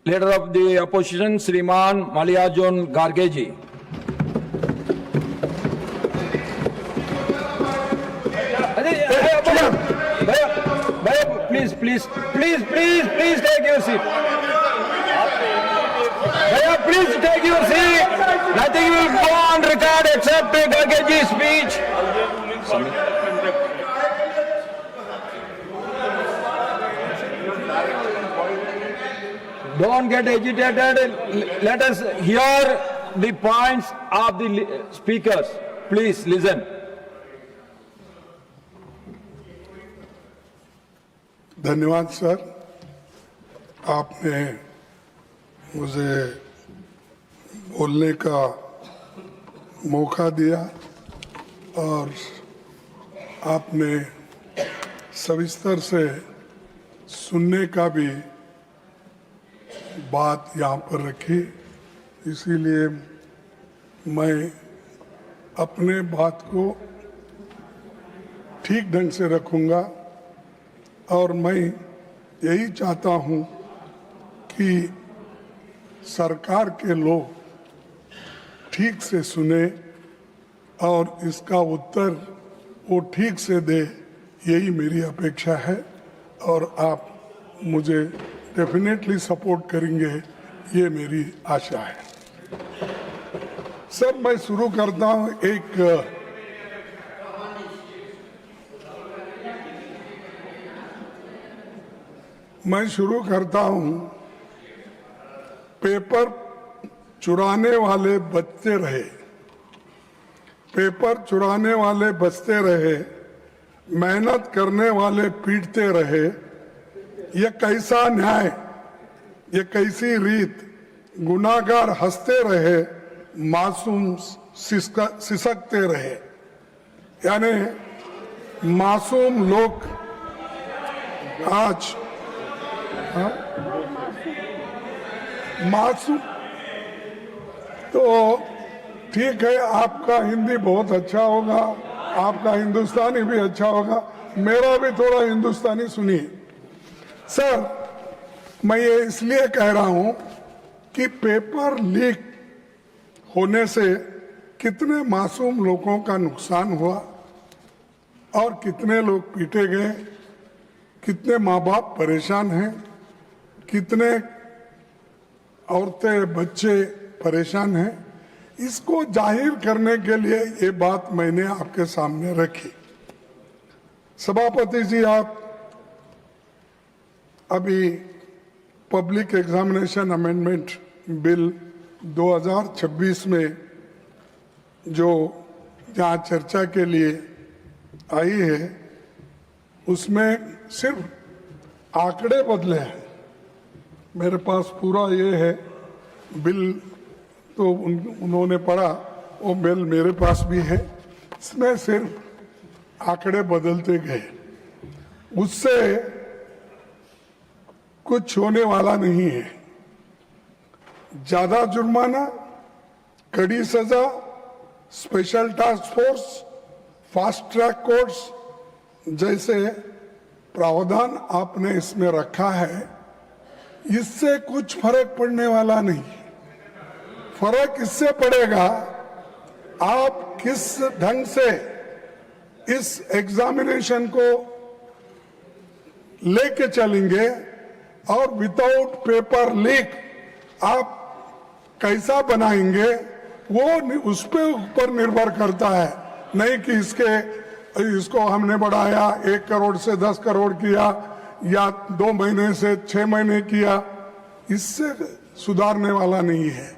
Leader of the Opposition, Shriman Mallikarjun Kharge ji. Please take your seat. Please take your seat. Nothing will go on record except Kharge ji's speech. Don't get agitated. Let us hear the points of the speakers. Please listen. धन्यवाद sir, आपने मुझे बोलने का मौका दिया और आपने सविस्तर से सुनने का भी बात यहाँ पर रखी, इसीलिए मैं अपने बात को ठीक ढंग से रखूँगा और मैं यही चाहता हूँ कि सरकार के लोग ठीक से सुने और इसका उत्तर वो ठीक से दे, यही मेरी अपेक्षा है और आप मुझे डेफिनेटली सपोर्ट करेंगे, ये मेरी आशा है। सर, मैं शुरू करता हूँ मैं शुरू करता हूँ, पेपर चुराने वाले बचते रहे, पेपर चुराने वाले बचते रहे, मेहनत करने वाले पीटते रहे, ये कैसा न्याय, ये कैसी रीत, गुनाहगार हंसते रहे, मासूम सिसकते रहे। यानी मासूम लोग आज मासूम, तो ठीक है, आपका हिंदी बहुत अच्छा होगा, आपका हिंदुस्तानी भी अच्छा होगा, मेरा भी थोड़ा हिंदुस्तानी सुनिए। सर, मैं ये इसलिए कह रहा हूं कि पेपर लीक होने से कितने मासूम लोगों का नुकसान हुआ और कितने लोग पीटे गए, कितने माँ बाप परेशान हैं, कितने औरतें बच्चे परेशान हैं, इसको जाहिर करने के लिए ये बात मैंने आपके सामने रखी। सभापति जी, आप अभी पब्लिक एग्जामिनेशन अमेंडमेंट बिल 2026 में जो जहाँ चर्चा के लिए आई है, उसमें सिर्फ आंकड़े बदले हैं। मेरे पास पूरा ये है बिल, तो उन्होंने पढ़ा, वो बिल मेरे पास भी है, इसमें सिर्फ आंकड़े बदलते गए, उससे कुछ होने वाला नहीं है। ज्यादा जुर्माना, कड़ी सजा, special task force, fast track courts जैसे प्रावधान आपने इसमें रखा है, इससे कुछ फर्क पड़ने वाला नहीं। फर्क इससे पड़ेगा आप किस ढंग से इस एग्जामिनेशन को लेके चलेंगे और विदाउट पेपर लीक आप कैसा बनाएंगे, वो उस पे ऊपर निर्भर करता है। नहीं कि इसको हमने बढ़ाया 1 करोड़ से 10 करोड़ किया या 2 महीने से 6 महीने किया, इससे सुधारने वाला नहीं है।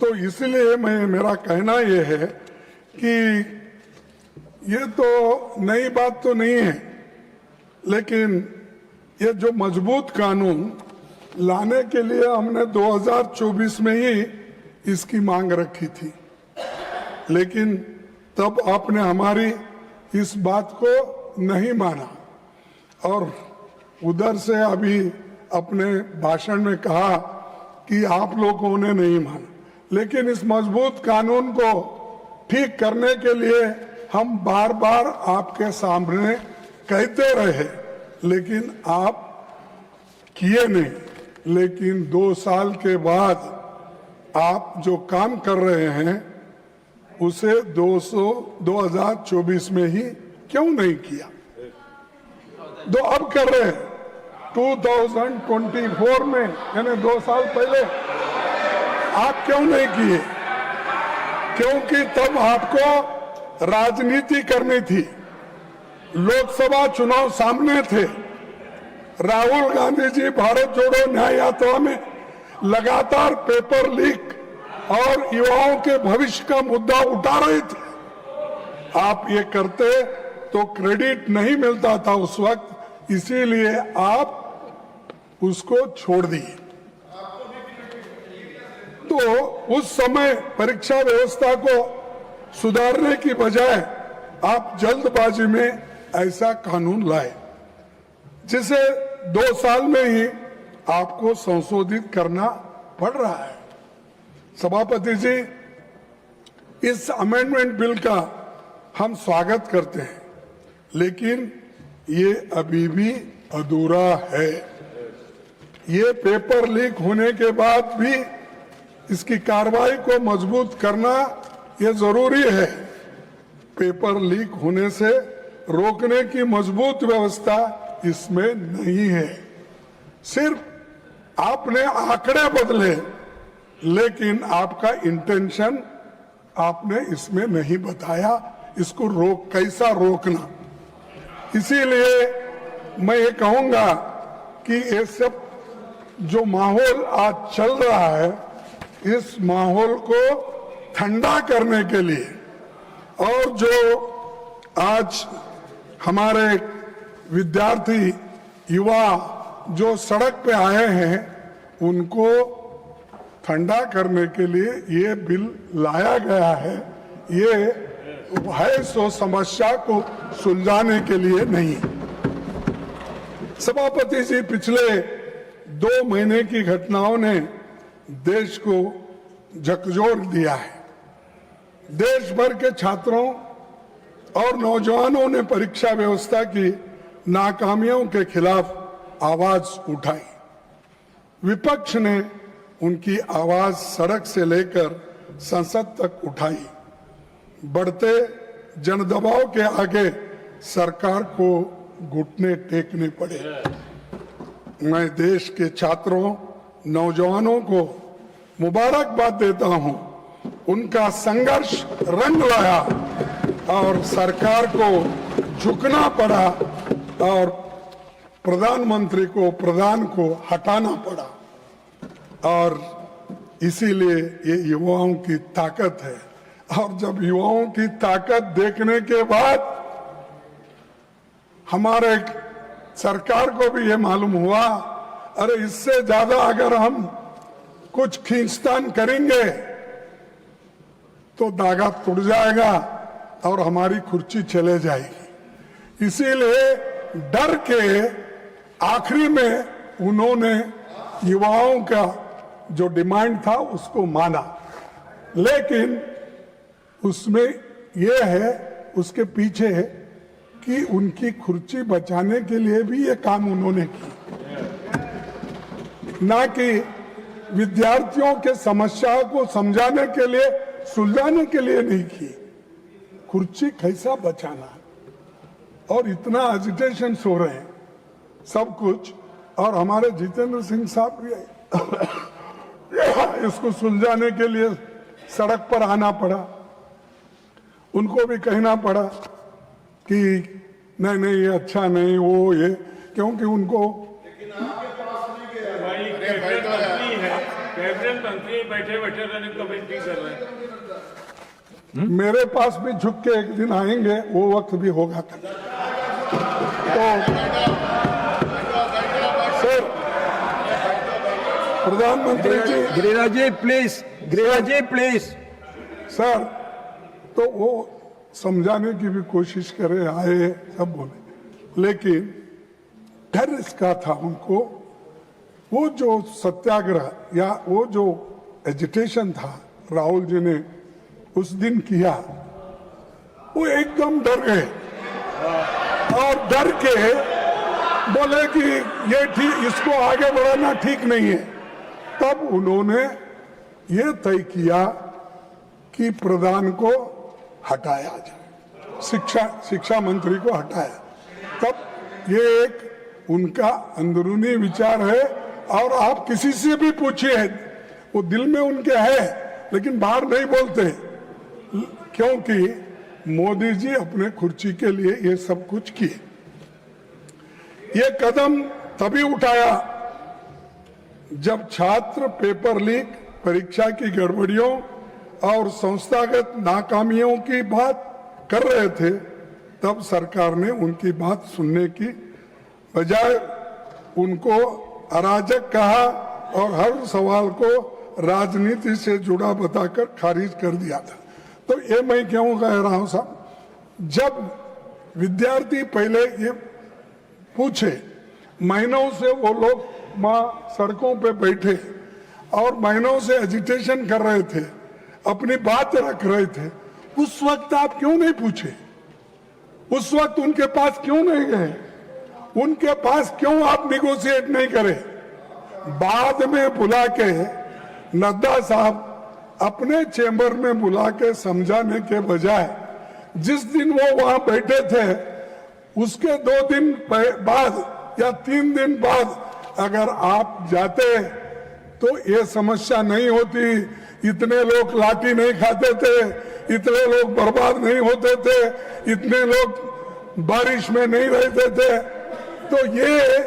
तो इसलिए मेरा कहना ये है कि ये तो नई बात तो नहीं है, लेकिन ये जो मजबूत कानून लाने के लिए हमने 2024 में ही इसकी मांग रखी थी, लेकिन तब आपने हमारी इस बात को नहीं माना और उधर से अभी अपने भाषण में कहा कि आप लोगों ने नहीं माना। लेकिन इस मजबूत कानून को ठीक करने के लिए हम बार बार आपके सामने कहते रहे, लेकिन आप किए नहीं। लेकिन 2 साल के बाद आप जो काम कर रहे हैं उसे 2024 में ही क्यों नहीं किया? अब कर रहे हैं 2024 में, यानी 2 साल पहले आप क्यों नहीं किए? क्योंकि तब आपको राजनीति करनी थी, लोकसभा चुनाव सामने थे। राहुल गांधी जी भारत जोड़ो न्याय यात्रा में लगातार पेपर लीक और युवाओं के भविष्य का मुद्दा उठा रहे थे। आप ये करते तो क्रेडिट नहीं मिलता था उस वक्त, इसीलिए आप उसको छोड़ दिए। तो उस समय परीक्षा व्यवस्था को सुधारने की बजाय आप जल्दबाजी में ऐसा कानून लाए, जिसे 2 साल में ही आपको संशोधित करना पड़ रहा है। सभापति जी, इस अमेंडमेंट बिल का हम स्वागत करते हैं, लेकिन ये अभी भी अधूरा है। ये पेपर लीक होने के बाद भी इसकी कार्रवाई को मजबूत करना ये जरूरी है। पेपर लीक होने से रोकने की मजबूत व्यवस्था इसमें नहीं है। सिर्फ आपने आंकड़े बदले, लेकिन आपका इंटेंशन आपने इसमें नहीं बताया, इसको कैसा रोकना। इसीलिए मैं ये कहूंगा कि ये सब जो माहौल आज चल रहा है, इस माहौल को ठंडा करने के लिए और जो आज हमारे विद्यार्थी युवा जो सड़क पे आए हैं, उनको ठंडा करने के लिए ये बिल लाया गया है। ये है सो समस्या को सुलझाने के लिए नहीं। सभापति जी, पिछले 2 महीने की घटनाओं ने देश को झकझोर दिया है। देश भर के छात्रों और नौजवानों ने परीक्षा व्यवस्था की नाकामियों के खिलाफ आवाज उठाई। विपक्ष ने उनकी आवाज सड़क से लेकर संसद तक उठाई। बढ़ते जनदबाव के आगे सरकार को घुटने टेकने पड़े। मैं देश के छात्रों, नौजवानों को मुबारकबाद देता हूं। उनका संघर्ष रंग लाया और सरकार को झुकना पड़ा और प्रधानमंत्री को, प्रधान को हटाना पड़ा। और इसीलिए ये युवाओं की ताकत है। और जब युवाओं की ताकत देखने के बाद हमारे सरकार को भी ये मालूम हुआ, अरे इससे ज्यादा अगर हम कुछ खींचतान करेंगे तो धागा टूट जाएगा और हमारी कुर्सी चले जाएगी। इसीलिए डर के आखिरी में उन्होंने युवाओं का जो डिमांड था उसको माना, लेकिन उसमें यह है, उसके पीछे है कि उनकी कुर्सी बचाने के लिए भी ये काम उन्होंने की, ना कि विद्यार्थियों के समस्या को समझाने के लिए, सुलझाने के लिए नहीं की। कुर्सी कैसा बचाना, और इतना एजिटेशन हो रहे हैं सब कुछ। और हमारे जितेंद्र सिंह साहब भी इसको सुलझाने के लिए सड़क पर आना पड़ा। उनको भी कहना पड़ा कि नहीं नहीं ये अच्छा नहीं, वो ये, क्योंकि उनको कैबिनेट मंत्री बैठे बैठे रहने कमेंट्री कर रहे हैं। मेरे पास भी झुक के एक दिन आएंगे, वो वक्त भी होगा। तो सर, प्रधानमंत्री ji, Giriraj ji please, Giriraj ji please. Sir, तो वो समझाने की भी कोशिश करे, आए सब बोले, लेकिन डर इसका था उनको। वो जो सत्याग्रह या वो जो एजिटेशन था राहुल जी ने उस दिन किया, वो एकदम डर गए और डर के बोले कि ये ठीक, इसको आगे बढ़ाना ठीक नहीं है। तब उन्होंने ये तय किया कि प्रधान को हटाया जाए, शिक्षा मंत्री को हटाया। तब ये एक उनका अंदरूनी विचार है, और आप किसी से भी पूछिए, वो दिल में उनके है लेकिन बाहर नहीं बोलते, क्योंकि मोदी जी अपने कुर्सी के लिए ये सब कुछ किए। ये कदम तभी उठाया जब छात्र पेपर लीक, परीक्षा की गड़बड़ियों और संस्थागत नाकामियों की बात कर रहे थे। तब सरकार ने उनकी बात सुनने की बजाय उनको अराजक कहा और हर सवाल को राजनीति से जुड़ा बताकर खारिज कर दिया था। तो ये मैं क्यों कह रहा हूं साहब, जब विद्यार्थी पहले ये पूछे, महीनों से वो लोग वहाँ सड़कों पे बैठे और महीनों से एजिटेशन कर रहे थे, अपनी बात रख रहे थे, उस वक्त आप क्यों नहीं पूछे? उस वक्त उनके पास क्यों नहीं गए? उनके पास क्यों आप निगोशिएट नहीं करे? बाद में बुला के नड्डा साहब अपने चेंबर में बुला के समझाने के बजाय, जिस दिन वो वहां बैठे थे उसके 2 दिन बाद या 3 दिन बाद अगर आप जाते तो ये समस्या नहीं होती, इतने लोग लाठी नहीं खाते थे, इतने लोग बर्बाद नहीं होते थे, इतने लोग बारिश में नहीं रहते थे। तो ये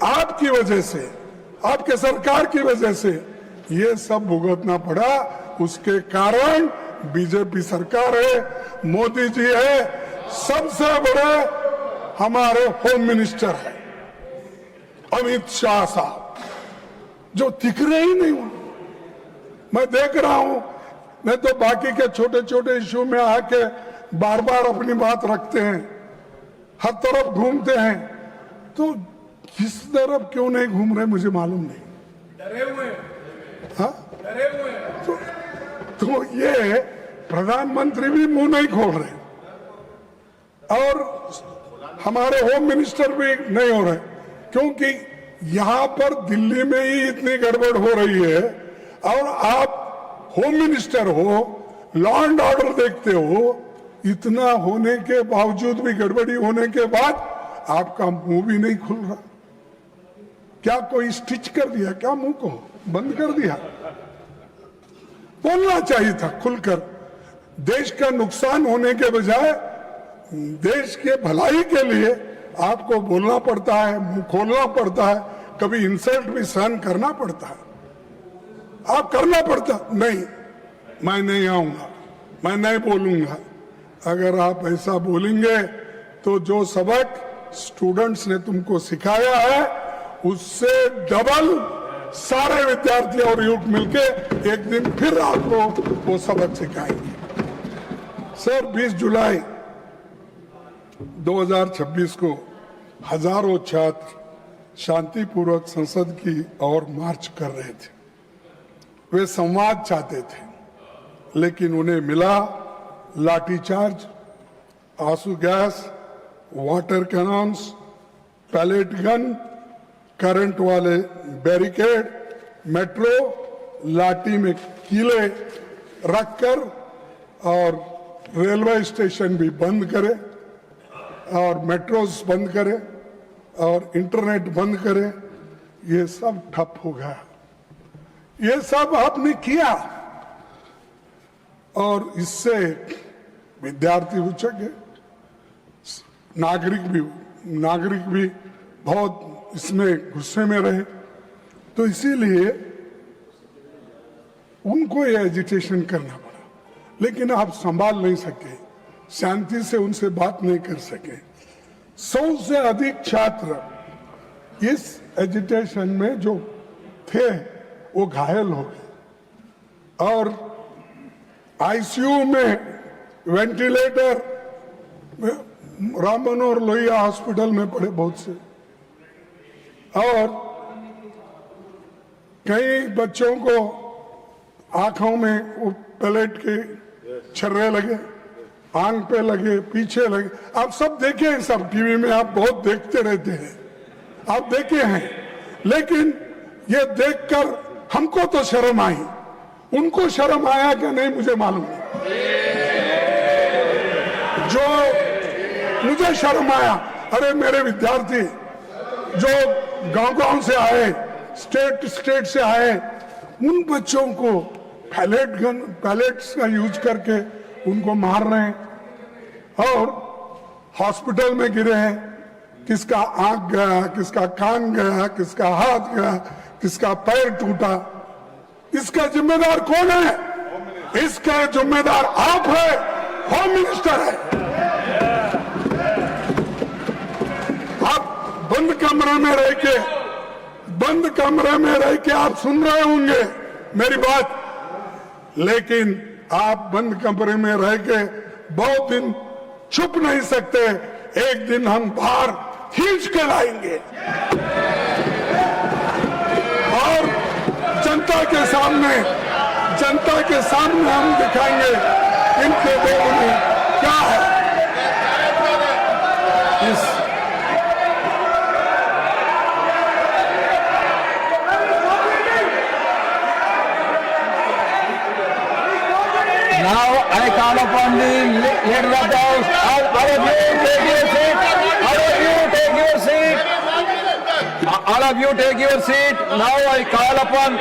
आपकी वजह से, आपके सरकार की वजह से ये सब भुगतना पड़ा। उसके कारण बीजेपी सरकार है, मोदी जी है, सबसे बड़े हमारे होम मिनिस्टर है अमित शाह साहब, जो दिख रहे ही नहीं। मैं देख रहा हूं, नहीं तो बाकी के छोटे छोटे इश्यू में आके बार बार अपनी बात रखते हैं, हर तरफ घूमते हैं। तो किस तरफ क्यों नहीं घूम रहे मुझे मालूम नहीं। डरे हुए, हाँ, डरे हुए। तो ये प्रधानमंत्री भी मुंह नहीं खोल रहे और हमारे होम मिनिस्टर भी नहीं हो रहे, क्योंकि यहां पर दिल्ली में ही इतनी गड़बड़ हो रही है और आप होम मिनिस्टर हो, लॉ एंड ऑर्डर देखते हो, इतना होने के बावजूद भी, गड़बड़ी होने के बाद आपका मुंह भी नहीं खुल रहा। क्या कोई स्टिच कर दिया क्या? मुंह को बंद कर दिया? बोलना चाहिए था खुलकर। देश का नुकसान होने के बजाय देश के भलाई के लिए आपको बोलना पड़ता है, मुंह खोलना पड़ता है, कभी इंसल्ट भी सहन करना पड़ता है। आप करना पड़ता नहीं, मैं नहीं आऊंगा, मैं नहीं बोलूंगा। अगर आप ऐसा बोलेंगे तो जो सबक स्टूडेंट्स ने तुमको सिखाया है उससे डबल सारे विद्यार्थी और युवक मिलके एक दिन फिर आपको वो सबक सिखाएंगे। सर, 20 जुलाई 2026 को हजारों छात्र शांतिपूर्वक संसद की ओर मार्च कर रहे थे। वे संवाद चाहते थे, लेकिन उन्हें मिला लाठीचार्ज, आंसू gas, water cannons, pellet gun, current वाले बैरिकेड, मेट्रो लाठी में कीले रखकर और रेलवे स्टेशन भी बंद करे और मेट्रोस बंद करे और इंटरनेट बंद करे। ये सब ठप हो गया। ये सब आपने किया और इससे विद्यार्थी उचक, नागरिक भी बहुत इसमें गुस्से में रहे। तो इसीलिए उनको ये एजिटेशन करना पड़ा, लेकिन आप संभाल नहीं सके, शांति से उनसे बात नहीं कर सके। 100 से अधिक छात्र इस एजिटेशन में जो थे वो घायल हो गए और आईसीयू में वेंटिलेटर राम मनोहर लोहिया हॉस्पिटल में पड़े बहुत से, और कई बच्चों को आंखों में वो पैलेट के छर्रे लगे, आंख पे लगे, पीछे लगे, आप सब देखे हैं, सब टीवी में आप बहुत देखते रहते हैं, आप देखे हैं। लेकिन ये देखकर हमको तो शर्म आई, उनको शर्म आया कि नहीं मुझे मालूम नहीं। जो मुझे शर्म आया, अरे मेरे विद्यार्थी जो गांव-गांव से आए, स्टेट से आए, उन बच्चों को पैलेट्स का यूज करके उनको मार रहे हैं और हॉस्पिटल में गिरे हैं। किसका आंख गया, किसका कान गया, किसका हाथ गया, किसका पैर टूटा। इसका जिम्मेदार कौन है? इसका जिम्मेदार आप है, होम मिनिस्टर है। आप बंद कमरे में रह के आप सुन रहे होंगे मेरी बात, लेकिन आप बंद कमरे में रह के बहुत दिन छुप नहीं सकते। एक दिन हम बाहर खींच के लाएंगे और जनता के सामने हम दिखाएंगे इनके देश में क्या है। Now I call upon the leader of the house. All of you take your seat. All of you take your seat. All of you take your seat. Now I call upon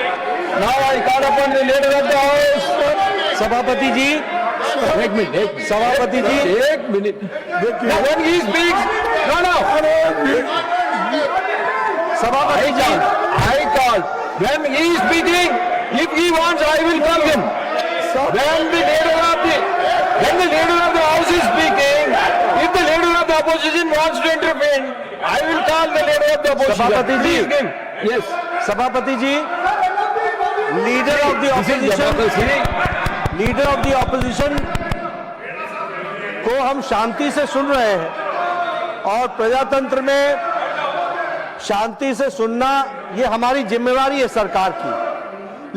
the leader of the house. सभापति जी, एक minute, सभापति जी, एक minute. When he speaks, no. सभापति जी, I call. When he is speaking, if he wants, I will call him. When the leader of the house is speaking, if the leader of the opposition wants to intervene, I will call the leader of the opposition. सभापति जी, Please give. Yes. सभापति जी, leader of the opposition को हम शांति से सुन रहे हैं और प्रजातंत्र में शांति से सुनना ये हमारी जिम्मेवारी है सरकार की।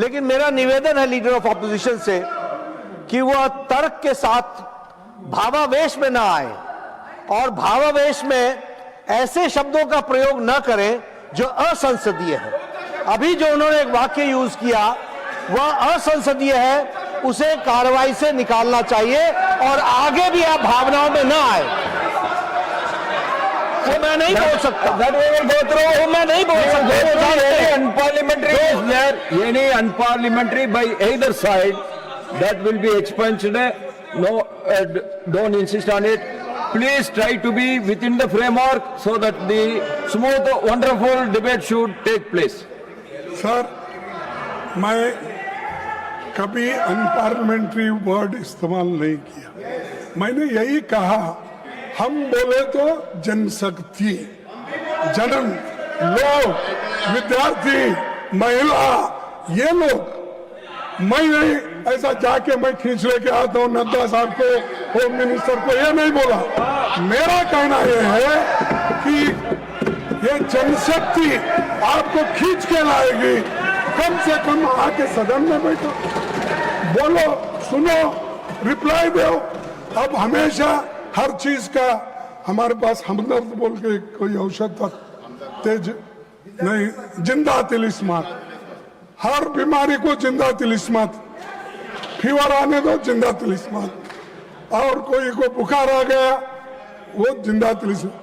लेकिन मेरा निवेदन है लीडर ऑफ ऑपोजिशन से कि वह तर्क के साथ भावावेश में ना आए और भावावेश में ऐसे शब्दों का प्रयोग न करें जो असंसदीय है। अभी जो उन्होंने एक वाक्य यूज किया वह असंसदीय है, उसे कार्रवाई से निकालना चाहिए और आगे भी आप भावनाओं में ना आए। वो मैं नहीं बोल सकता, वो मैं नहीं बोल सकता। Any unparliamentary by either side that will be expunged. No, don't insist on it. Please try to be within the framework so that the smooth, wonderful debate should take place. Sir, मैं कभी unparliamentary word इस्तेमाल नहीं किया। मैंने यही कहा, हम बोले तो जनशक्ति, जनन, लोग, विद्यार्थी, महिला, ये लोग। मैं नहीं ऐसा जाके मैं खींच लेके आता हूँ नड्डा साहब को, होम मिनिस्टर को, ये नहीं बोला। मेरा कहना ये है कि ये जनशक्ति आपको खींच के लाएगी। कम से कम आके सदन में बैठो, बोलो, सुनो, रिप्लाई दो। अब हमेशा हर चीज का हमारे पास हमदर्द बोल के कोई औषध था, तेज नहीं, जिंदा तिलिस्मात। हर बीमारी को जिंदा तिलिस्मात, फीवर आने दो जिंदा तिलिस्मात, और कोई को बुखार आ गया वो जिंदा तिलिस्मात,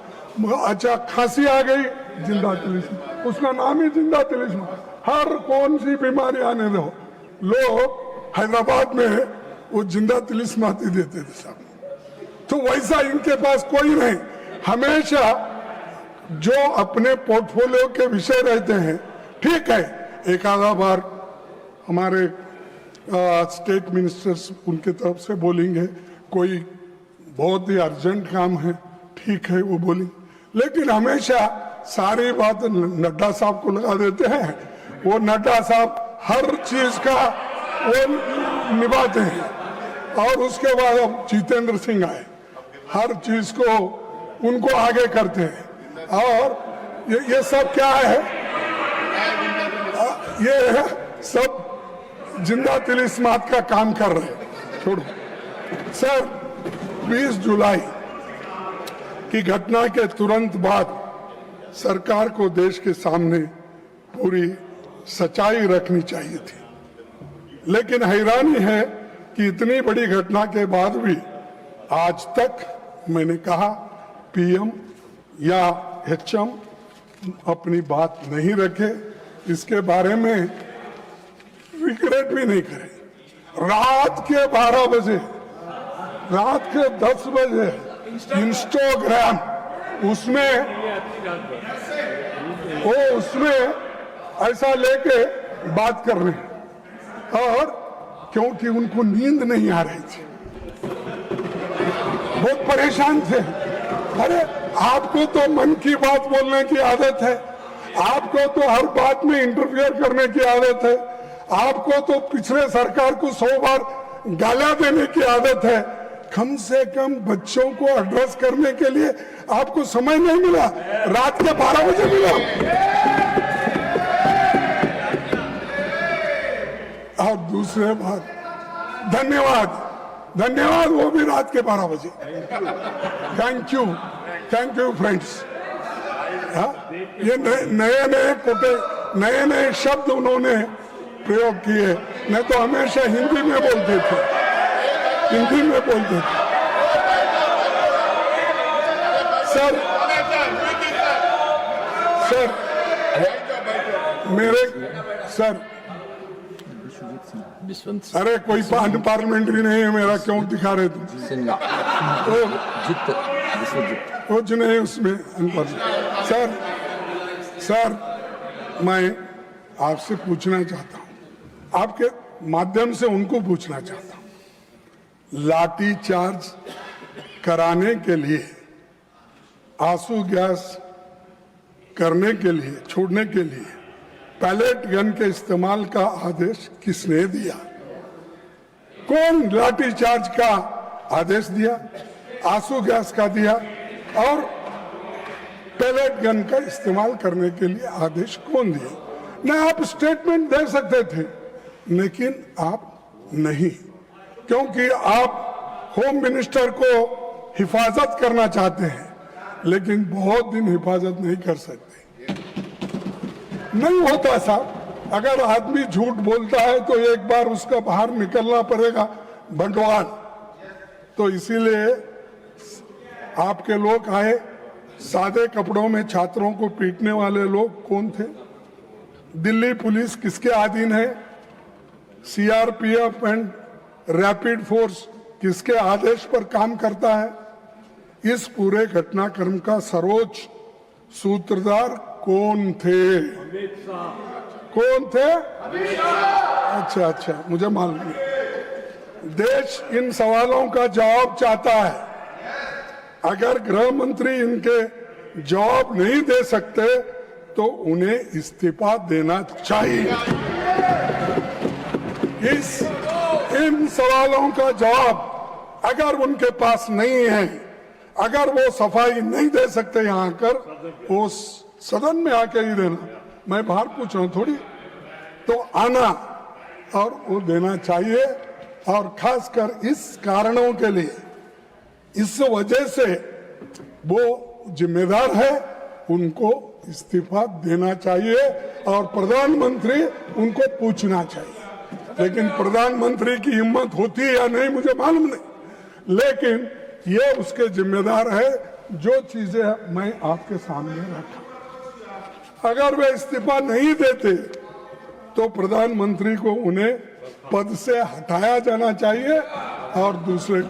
अच्छा खांसी आ गई जिंदा तिलिस्मात, उसका नाम ही जिंदा तिलिस्मात। हर कौन सी बीमारी आने दो, लोग हैदराबाद में वो जिंदा तिलिस्मात ही देते थे सब। तो वैसा इनके पास कोई नहीं। हमेशा जो अपने पोर्टफोलियो के विषय रहते हैं, ठीक है, एक आधा बार हमारे स्टेट मिनिस्टर्स उनके तरफ से बोलेंगे, कोई बहुत ही अर्जेंट काम है, ठीक है, वो बोलेंगे। लेकिन हमेशा सारी बात नड्डा साहब को लगा देते हैं। वो नड्डा साहब हर चीज का वो निभाते हैं। और उसके बाद अब जितेंद्र सिंह आए, हर चीज को उनको आगे करते हैं। और ये सब क्या है, ये सब जिंदा तिलिस्मात का काम कर रहे हैं। छोड़ो सर, 20 जुलाई की घटना के तुरंत बाद सरकार को देश के सामने पूरी सच्चाई रखनी चाहिए थी। लेकिन हैरानी है कि इतनी बड़ी घटना के बाद भी आज तक मैंने कहा पीएम या एचएम अपनी बात नहीं रखे, इसके बारे में रिग्रेट भी नहीं करे। रात के 12 बजे, रात के 10 बजे इंस्टाग्राम उसमें ऐसा लेके बात कर रहे हैं, और क्योंकि उनको नींद नहीं आ रही थी, बहुत परेशान थे। अरे आपको तो मन की बात बोलने की आदत है, आपको तो हर बात में इंटरफियर करने की आदत है, आपको तो पिछले सरकार को 100 बार गालियां देने की आदत है। कम से कम बच्चों को एड्रेस करने के लिए आपको समय नहीं मिला, रात के 12 बजे मिला। और दूसरे बात, धन्यवाद वो भी रात के 12 बजे। Thank you friends. ये नए शब्द उन्होंने प्रयोग किए, नहीं तो हमेशा हिंदी में बोलते थे। सर अरे कोई पार्लियामेंट्री नहीं है मेरा, क्यों दिखा रहे तुम? कुछ नहीं उसमें। सर मैं आपसे पूछना चाहता हूं, आपके माध्यम से उनको पूछना चाहता हूं, लाठी चार्ज कराने के लिए, आंसू गैस करने के लिए, छोड़ने के लिए पैलेट गन के इस्तेमाल का आदेश किसने दिया? कौन लाठी चार्ज का आदेश दिया, आंसू गैस का दिया, और पैलेट गन का इस्तेमाल करने के लिए आदेश कौन दिया? न आप स्टेटमेंट दे सकते थे, लेकिन आप नहीं, क्योंकि आप होम मिनिस्टर को हिफाजत करना चाहते हैं, लेकिन बहुत दिन हिफाजत नहीं कर सकते। नहीं होता साहब, अगर आदमी झूठ बोलता है तो एक बार उसका बाहर निकलना पड़ेगा बंटवाल। तो इसीलिए आपके लोग आए, सादे कपड़ों में छात्रों को पीटने वाले लोग कौन थे? दिल्ली पुलिस किसके अधीन है? सीआरपीएफ एंड रैपिड फोर्स किसके आदेश पर काम करता है? इस पूरे घटनाक्रम का सर्वोच्च सूत्रधार कौन थे? अच्छा, मुझे मालूम नहीं। देश इन सवालों का जवाब चाहता है। अगर गृह मंत्री इनके जवाब नहीं दे सकते तो उन्हें इस्तीफा देना चाहिए। इन सवालों का जवाब अगर उनके पास नहीं है, अगर वो सफाई नहीं दे सकते यहाँ आकर, वो सदन में आके ही देना, मैं बाहर पूछ रहा हूँ थोड़ी, तो आना और वो देना चाहिए। और खासकर इस कारणों के लिए, इस वजह से वो जिम्मेदार है, उनको इस्तीफा देना चाहिए और प्रधानमंत्री उनको पूछना चाहिए। लेकिन प्रधानमंत्री की हिम्मत होती है या नहीं मुझे मालूम नहीं, लेकिन ये उसके जिम्मेदार है जो चीजें मैं आपके सामने रखा। अगर वे इस्तीफा नहीं देते तो प्रधानमंत्री को उन्हें पद से हटाया जाना चाहिए और दूसरे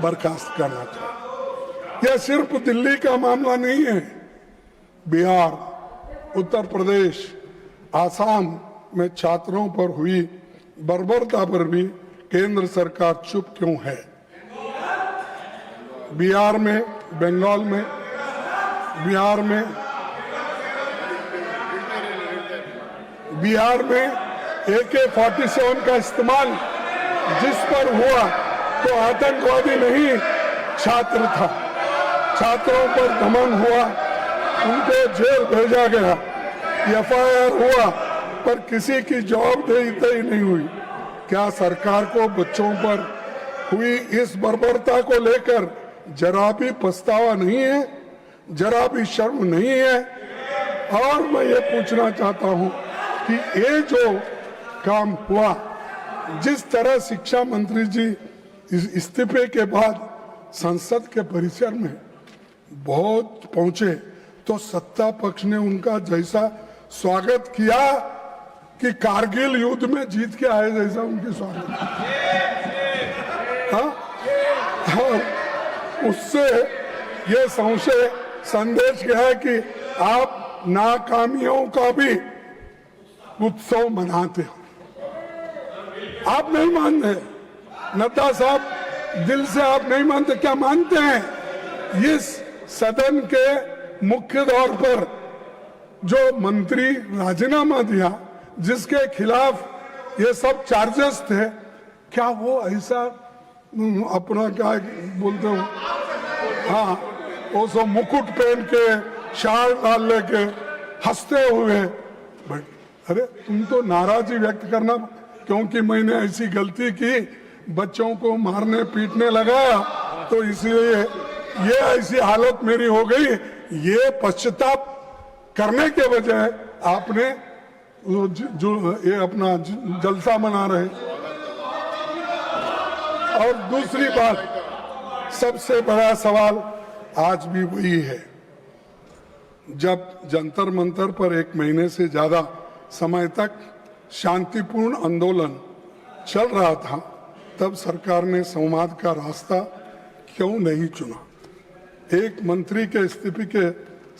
बर्खास्त करना चाहिए। यह सिर्फ दिल्ली का मामला नहीं है, बिहार, उत्तर प्रदेश, आसाम में छात्रों पर हुई बर्बरता पर भी केंद्र सरकार चुप क्यों है? बिहार में, बंगाल में, बिहार में AK-47 का इस्तेमाल जिस पर हुआ तो आतंकवादी नहीं, छात्र था। छात्रों पर दमन हुआ, उनको जेल भेजा गया, FIR हुआ, पर किसी की जवाबदेही तय नहीं हुई। क्या सरकार को बच्चों पर हुई इस बर्बरता को लेकर जरा भी पछतावा नहीं है, जरा भी शर्म नहीं है। और मैं ये पूछना चाहता हूं कि ये जो काम हुआ, जिस तरह शिक्षा मंत्री जी इस इस्तीफे के बाद संसद के परिसर में बहुत पहुंचे, तो सत्ता पक्ष ने उनका जैसा स्वागत किया कि कारगिल युद्ध में जीत के आए जैसा उनकी स्वागत। हाँ? और उससे ये संशय संदेश क्या है कि आप नाकामियों का भी उत्सव मनाते हो। आप नहीं मानते, नड्डा साहब दिल से आप नहीं मानते, क्या मानते हैं? इस सदन के मुख्य तौर पर जो मंत्री राजीनामा दिया, जिसके खिलाफ ये सब चार्जेस थे, क्या वो ऐसा अपना क्या बोलते हो, हाँ, वो सब मुकुट पहन के शाल डाल लेके हंसते हुए, अरे तुम तो नाराजगी व्यक्त करना क्योंकि मैंने ऐसी गलती की, बच्चों को मारने पीटने लगाया, तो इसलिए ये ऐसी हालत मेरी हो गई। ये पश्चाताप करने के बजाय आपने जो ये अपना जलसा मना रहे। और दूसरी बात, सबसे बड़ा सवाल आज भी वही है, जब जंतर मंतर पर 1 महीने से ज्यादा समय तक शांतिपूर्ण आंदोलन चल रहा था, तब सरकार ने संवाद का रास्ता क्यों नहीं चुना? एक मंत्री के इस्तीफे के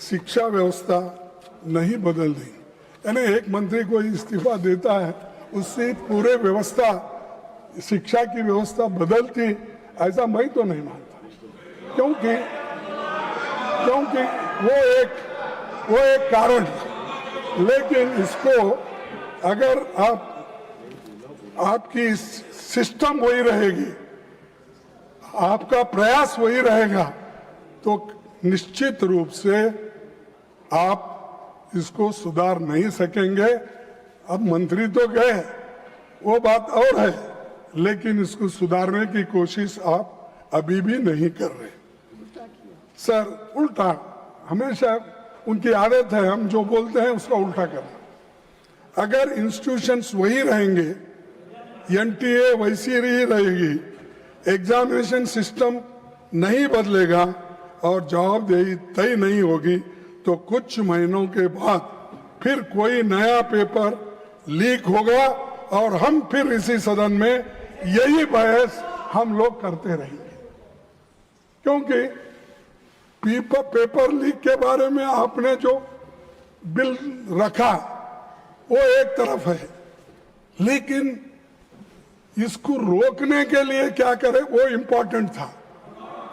शिक्षा व्यवस्था नहीं बदल दी, यानी एक मंत्री को इस्तीफा देता है, उससे पूरे व्यवस्था, शिक्षा की व्यवस्था बदलती, ऐसा मैं तो नहीं मानता। क्योंकि वो एक कारण है। लेकिन इसको अगर आपकी सिस्टम वही रहेगी, आपका प्रयास वही रहेगा, तो निश्चित रूप से आप इसको सुधार नहीं सकेंगे। अब मंत्री तो गए, वो बात और है, लेकिन इसको सुधारने की कोशिश आप अभी भी नहीं कर रहे। सर, उल्टा हमेशा उनकी आदत है, हम जो बोलते हैं उसका उल्टा करना। अगर इंस्टीट्यूशंस वही रहेंगे, एनटीए वैसी ही रहेगी, एग्जामिनेशन सिस्टम नहीं बदलेगा और जवाबदेही तय नहीं होगी, तो कुछ महीनों के बाद फिर कोई नया पेपर लीक होगा और हम फिर इसी सदन में यही बहस हम लोग करते रहेंगे। क्योंकि पेपर लीक के बारे में आपने जो बिल रखा वो एक तरफ है, लेकिन इसको रोकने के लिए क्या करें वो इम्पोर्टेंट था।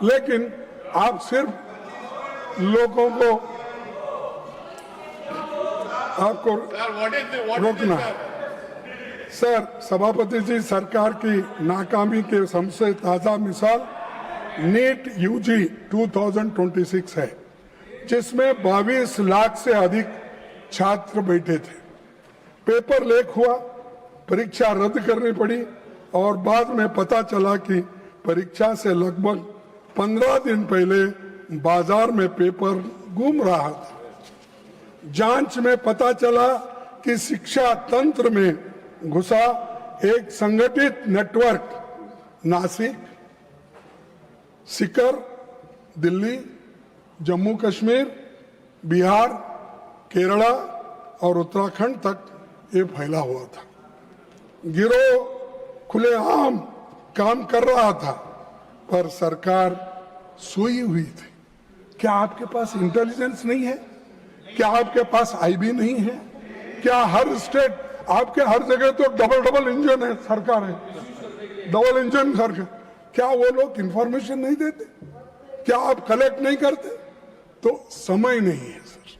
लेकिन आप सिर्फ लोगों को आपको रोकना। सर, सभापति जी, सरकार की नाकामी के सबसे ताजा मिसाल नीट यूजी 2026 है, जिसमें 22 लाख से अधिक छात्र बैठे थे। पेपर लीक हुआ, परीक्षा रद्द करनी पड़ी और बाद में पता चला कि परीक्षा से लगभग 15 दिन पहले बाजार में पेपर गुम रहा था। जांच में पता चला कि शिक्षा तंत्र में घुसा एक संगठित नेटवर्क नासिक, सीकर, दिल्ली, जम्मू कश्मीर, बिहार, केरला और उत्तराखंड तक ये फैला हुआ था। गिरोह खुलेआम काम कर रहा था, पर सरकार सोई हुई थी। क्या आपके पास इंटेलिजेंस नहीं है? क्या आपके पास आईबी नहीं है? क्या हर स्टेट, आपके हर जगह तो डबल इंजन है, सरकार है, डबल इंजन सरकार, क्या वो लोग इंफॉर्मेशन नहीं देते? क्या आप कलेक्ट नहीं करते? तो समय नहीं है सर,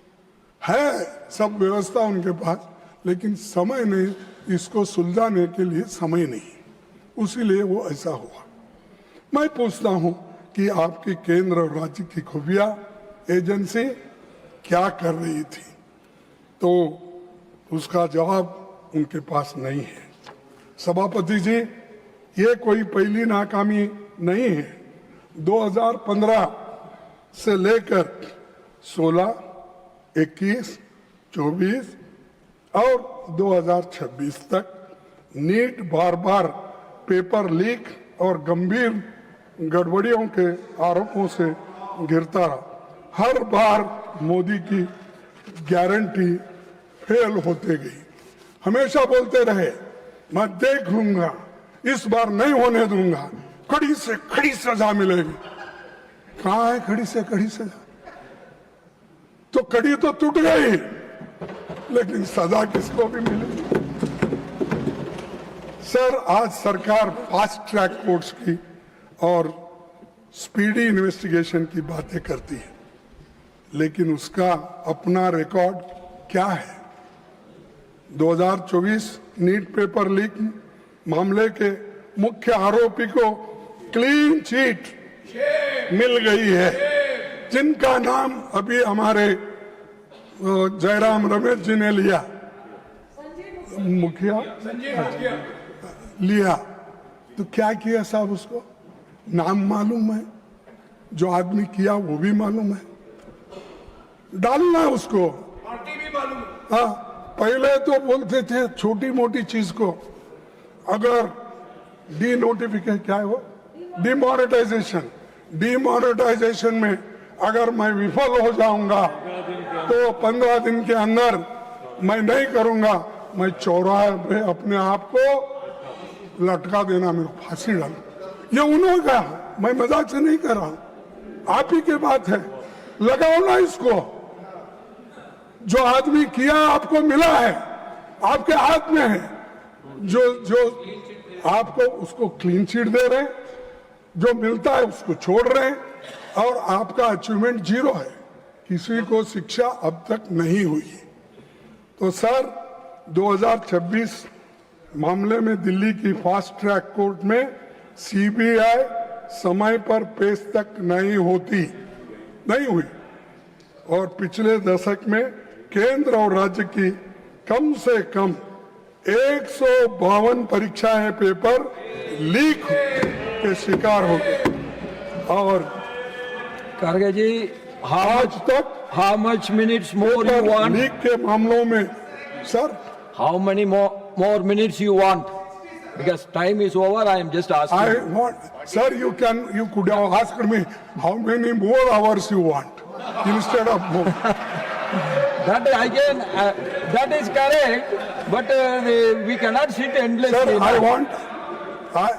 है सब व्यवस्था उनके पास, लेकिन समय नहीं, इसको सुलझाने के लिए समय नहीं, उसीलिए वो ऐसा हुआ। मैं पूछता हूं कि आपकी केंद्र और राज्य की खुफिया एजेंसी क्या कर रही थी, तो उसका जवाब उनके पास नहीं है। सभापति जी, ये कोई पहली नाकामी नहीं है। 2015 से लेकर 16, 21, 24 और 2026 तक नीट बार बार पेपर लीक और गंभीर गड़बड़ियों के आरोपों से घिरता रहा। हर बार मोदी की गारंटी फेल होते गई। हमेशा बोलते रहे मैं देख लूंगा, इस बार नहीं होने दूंगा, कड़ी से कड़ी सजा मिलेगी। कहां है कड़ी से कड़ी सजा? तो कड़ी तो टूट गई, लेकिन सजा किसको भी मिलेगी? सर, आज सरकार फास्ट ट्रैक कोर्ट्स की और स्पीडी इन्वेस्टिगेशन की बातें करती है, लेकिन उसका अपना रिकॉर्ड क्या है? 2024 नीट पेपर लीक मामले के मुख्य आरोपी को क्लीन चिट मिल गई है, जिनका नाम अभी हमारे जयराम रमेश जी ने लिया, मुखिया लिया। तो क्या किया साहब? उसको नाम मालूम है, जो आदमी किया वो भी मालूम है, डालना है उसको। पार्टी भी मालूम है। हाँ, पहले तो बोलते थे छोटी मोटी चीज को, अगर डी नोटिफिकेशन, क्या है वो, डिमोनेटाइजेशन में अगर मैं विफल हो जाऊंगा तो 15 दिन के अंदर मैं नहीं करूंगा, मैं चौराहे पे अपने आप को लटका देना, मेरे को फांसी डाल। ये उन्होंने कहा, मैं मजाक से नहीं कर रहा हूं, आप ही की बात है। लगाओ ना इसको, जो आदमी किया आपको मिला है, आपके हाथ में है, जो आपको उसको क्लीन चिट दे रहे हैं, जो मिलता है उसको छोड़ रहे हैं, और आपका अचीवमेंट 0 है। किसी को शिक्षा अब तक नहीं हुई। तो सर, 2026 मामले में दिल्ली की फास्ट ट्रैक कोर्ट में सीबीआई समय पर पेश तक नहीं हुई, और पिछले दशक में केंद्र और राज्य की कम से कम 152 परीक्षाएं पेपर लीक के शिकार हो गए। और खड़गे जी, आज तक how much minutes more you want? Leak के मामलों में sir, How many more minutes you want? Because time is over, I am just asking. I want, sir, you could have asked me how many more hours you want instead of more. That again, that is correct, but we cannot sit endlessly. Sir,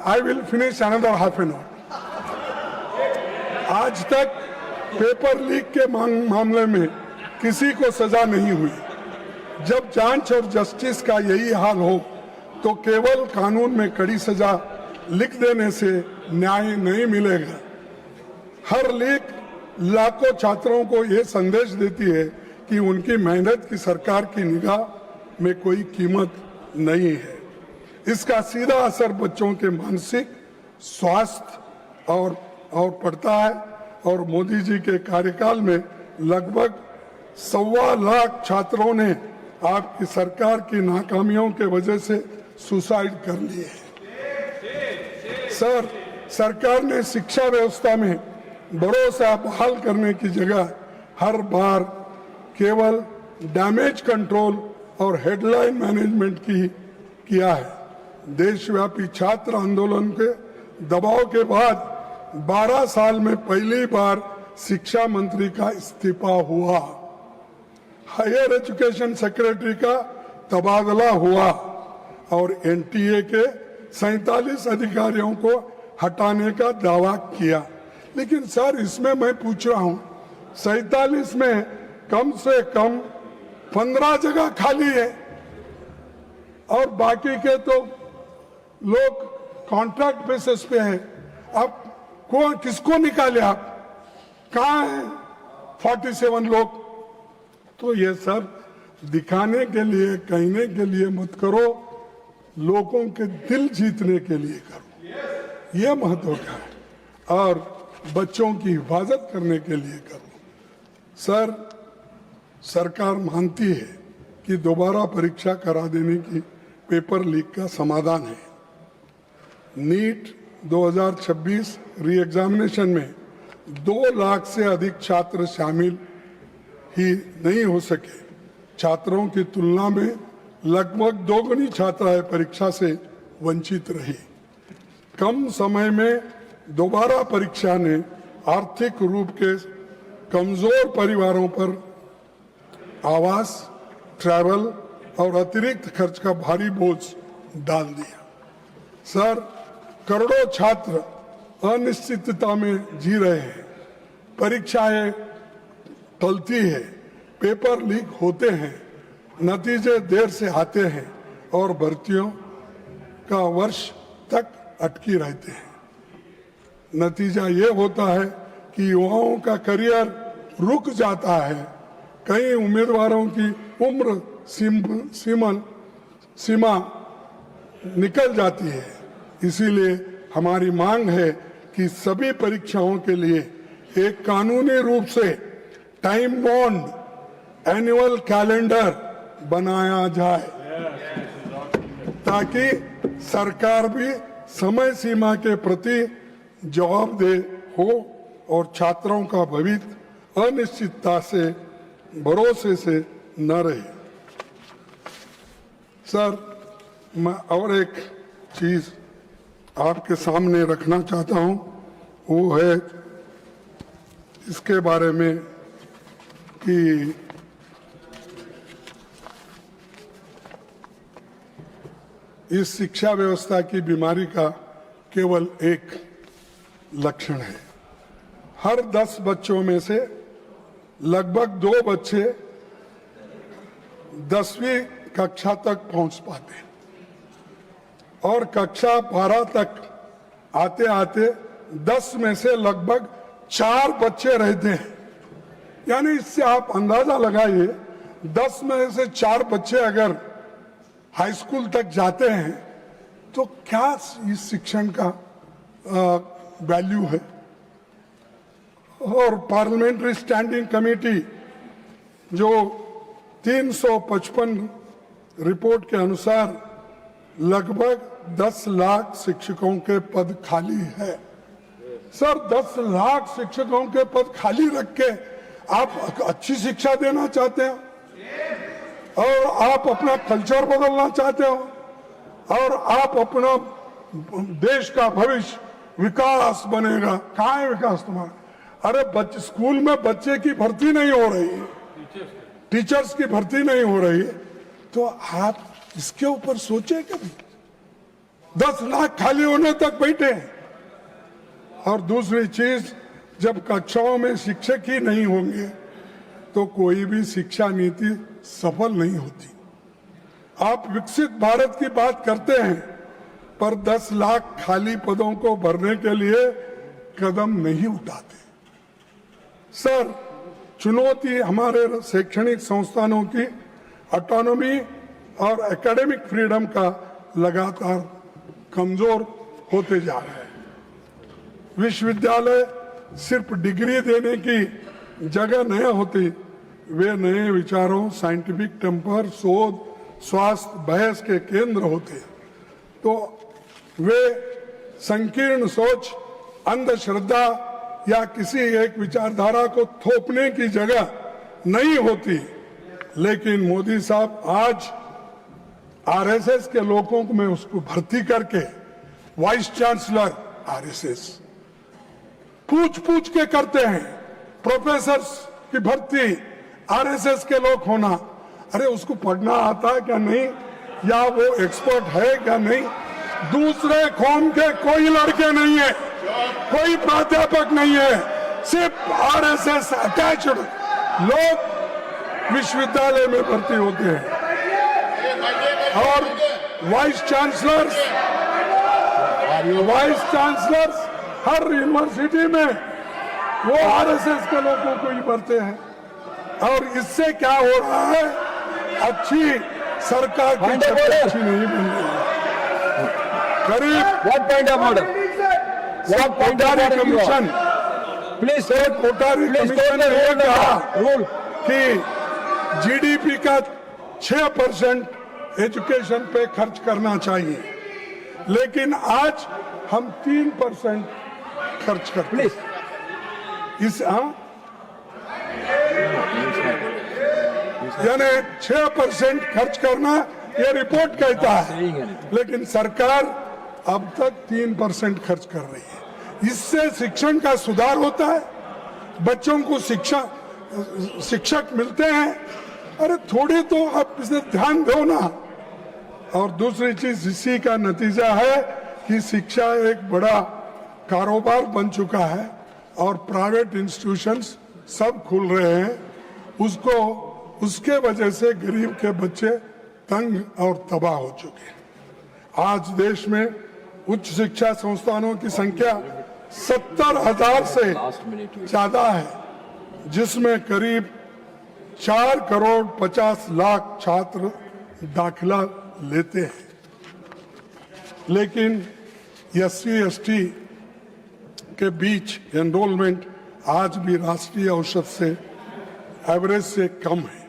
I will finish another half an hour. आज तक paper leak के मामले में किसी को सजा नहीं हुई। जब जांच और जस्टिस का यही हाल हो, तो केवल कानून में कड़ी सजा लिख देने से न्याय नहीं मिलेगा। हर लीक लाखों छात्रों को यह संदेश देती है कि उनकी मेहनत की सरकार की निगाह में कोई कीमत नहीं है। इसका सीधा असर बच्चों के मानसिक स्वास्थ्य और पड़ता है, और मोदी जी के कार्यकाल में लगभग 1.25 लाख छात्रों ने आपकी सरकार की नाकामियों के वजह से सुसाइड कर लिए है। सर, सरकार ने शिक्षा व्यवस्था में भरोसा बहाल करने की जगह हर बार केवल डैमेज कंट्रोल और हेडलाइन मैनेजमेंट किया है। देशव्यापी छात्र आंदोलन के दबाव के बाद 12 साल में पहली बार शिक्षा मंत्री का इस्तीफा हुआ, हायर एजुकेशन सेक्रेटरी का तबादला हुआ, और एनटीए के 47 अधिकारियों को हटाने का दावा किया। लेकिन सर, इसमें मैं पूछ रहा हूं, 47 में कम से कम 15 जगह खाली है, और बाकी के तो लोग कॉन्ट्रैक्ट बेसिस पे हैं। अब कौन किसको निकाले? आप कहाँ हैं 47 लोग? तो ये सब दिखाने के लिए, कहने के लिए मत करो, लोगों के दिल जीतने के लिए करो, ये महत्व का है, और बच्चों की हिफाजत करने के लिए करो। सर, सरकार मानती है कि दोबारा परीक्षा करा देने की पेपर लीक का समाधान है, नीट 2026 री एग्जामिनेशन में 2 लाख से अधिक छात्र शामिल ही नहीं हो सके। छात्रों की तुलना में लगभग दोगुनी छात्राएं परीक्षा से वंचित रही। कम समय में दोबारा परीक्षा ने आर्थिक रूप के कमजोर परिवारों पर आवास, ट्रैवल और अतिरिक्त खर्च का भारी बोझ डाल दिया। सर, करोड़ों छात्र अनिश्चितता में जी रहे हैं। परीक्षाएं टलती है, पेपर लीक होते हैं, नतीजे देर से आते हैं और भर्तियों का वर्ष तक अटकी रहते हैं। नतीजा ये होता है कि युवाओं का करियर रुक जाता है। कई उम्मीदवारों की उम्र सीमा निकल जाती है। इसीलिए हमारी मांग है कि सभी परीक्षाओं के लिए एक कानूनी रूप से टाइम बॉन्ड एनुअल कैलेंडर बनाया जाए, ताकि सरकार भी समय सीमा के प्रति जवाबदेह हो और छात्रों का भविष्य अनिश्चितता से, भरोसे से न रहे। सर, मैं और एक चीज आपके सामने रखना चाहता हूं, वो है इसके बारे में कि इस शिक्षा व्यवस्था की बीमारी का केवल एक लक्षण है। हर 10 बच्चों में से लगभग 2 बच्चे 10वीं कक्षा तक पहुंच पाते हैं और कक्षा 12 तक आते आते 10 में से लगभग 4 बच्चे रहते हैं। यानी इससे आप अंदाजा लगाइए, 10 में से 4 बच्चे अगर हाई स्कूल तक जाते हैं तो क्या इस शिक्षण का वैल्यू है। और पार्लियामेंट्री स्टैंडिंग कमेटी जो 355 रिपोर्ट के अनुसार लगभग 10 लाख शिक्षकों के पद खाली है। सर, 10 लाख शिक्षकों के पद खाली रख के आप अच्छी शिक्षा देना चाहते हो और आप अपना कल्चर बदलना चाहते हो और आप अपना देश का भविष्य विकास बनेगा। कहाँ है विकास तुम्हारा? अरे स्कूल में बच्चे की भर्ती नहीं हो रही है, टीचर्स की भर्ती नहीं हो रही है, तो आप इसके ऊपर सोचे कभी? 10 लाख खाली होने तक बैठे हैं। और दूसरी चीज, जब कक्षाओं में शिक्षक ही नहीं होंगे तो कोई भी शिक्षा नीति सफल नहीं होती। आप विकसित भारत की बात करते हैं पर 10 लाख खाली पदों को भरने के लिए कदम नहीं उठाते। सर, चुनौती हमारे शैक्षणिक संस्थानों की ऑटोनॉमी और एकेडमिक फ्रीडम का लगातार कमजोर होते जा रहा है। विश्वविद्यालय सिर्फ डिग्री देने की जगह नहीं होती, वे नए विचारों, साइंटिफिक टेम्पर, शोध, स्वास्थ्य, बहस के केंद्र होते हैं। तो वे संकीर्ण सोच, अंधश्रद्धा या किसी एक विचारधारा को थोपने की जगह नहीं होती। लेकिन मोदी साहब आज आरएसएस के लोगों को में उसको भर्ती करके वाइस चांसलर आरएसएस पूछ के करते हैं। प्रोफेसर की भर्ती आरएसएस के लोग होना, अरे उसको पढ़ना आता है क्या नहीं, या वो एक्सपर्ट है क्या नहीं। दूसरे कौम के कोई लड़के नहीं है, कोई प्राध्यापक नहीं है, सिर्फ आरएसएस अटैच्ड लोग विश्वविद्यालय में भर्ती होते हैं। और वाइस चांसलर्स हर यूनिवर्सिटी में वो आरएसएस के लोगों को ही भरते हैं। और इससे क्या हो रहा है, अच्छी सरकार की अच्छी नहीं बन रही है। करीब कोटारी कमीशन ने ये कहा कि जीडीपी का 6% एजुकेशन पे खर्च करना चाहिए, लेकिन आज हम 3% खर्च करते Please. हैं। इस यानी 6% खर्च करना ये रिपोर्ट कहता है, लेकिन सरकार अब तक 3% खर्च कर रही है। इससे शिक्षण का सुधार होता है, बच्चों को शिक्षक मिलते हैं। अरे थोड़ी तो आप इसे ध्यान दो ना। और दूसरी चीज इसी का नतीजा है कि शिक्षा एक बड़ा कारोबार बन चुका है और प्राइवेट इंस्टीट्यूशंस सब खुल रहे हैं। उसके वजह से गरीब के बच्चे तंग और तबाह हो चुके हैं। आज देश में उच्च शिक्षा संस्थानों की संख्या 70,000 से ज्यादा है, जिसमें करीब 4 करोड़ 50 लाख छात्र दाखिला लेते हैं। लेकिन SC/ST के बीच एनरोलमेंट आज भी राष्ट्रीय औसत से एवरेज से कम है।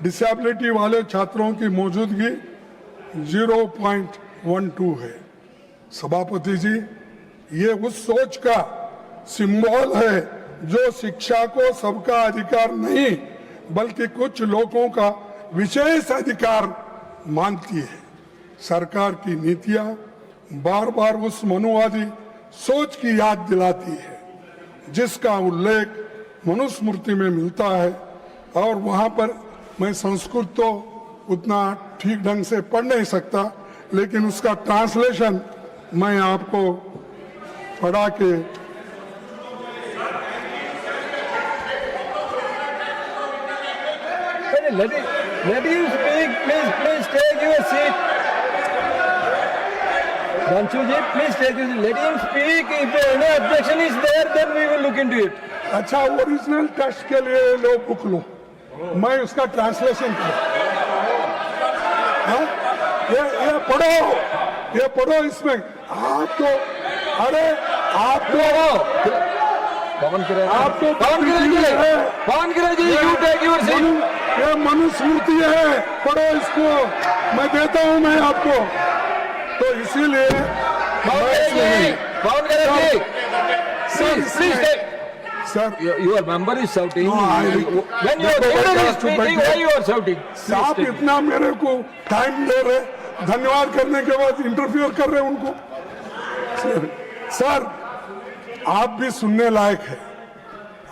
डिसेबिलिटी वाले छात्रों की मौजूदगी 0.12 है। सभापति जी, ये उस सोच का सिंबल है जो शिक्षा को सबका अधिकार नहीं बल्कि कुछ लोगों का विशेष अधिकार मानती है। सरकार की नीतियां बार बार उस मनुवादी सोच की याद दिलाती है जिसका उल्लेख मनुस्मृति में मिलता है। और वहां पर मैं संस्कृत तो उतना ठीक ढंग से पढ़ नहीं सकता, लेकिन उसका ट्रांसलेशन मैं आपको पढ़ा के Let him speak, please take your seat. Dhanshuji, please take your seat. Let him speak. If any objection is there, then we will look into it. अच्छा, ओरिजिनल टेस्ट के लिए लो बुक लो, मैं उसका ट्रांसलेशन करूं। ये पढ़ो इसमें। आप तो Pawan Kiran ji, you take your seat. ये मनुस्मृति है, पढ़ो इसको, मैं देता हूं मैं आपको। तो इसीलिए Pawan Kiran ji, please take. Sir, Your member is shouting. No, When your leader is speaking, why you are shouting? आप इतना मेरे को टाइम दे रहे, धन्यवाद करने के बाद इंटरफियर कर रहे उनको। सर, आप भी सुनने लायक है,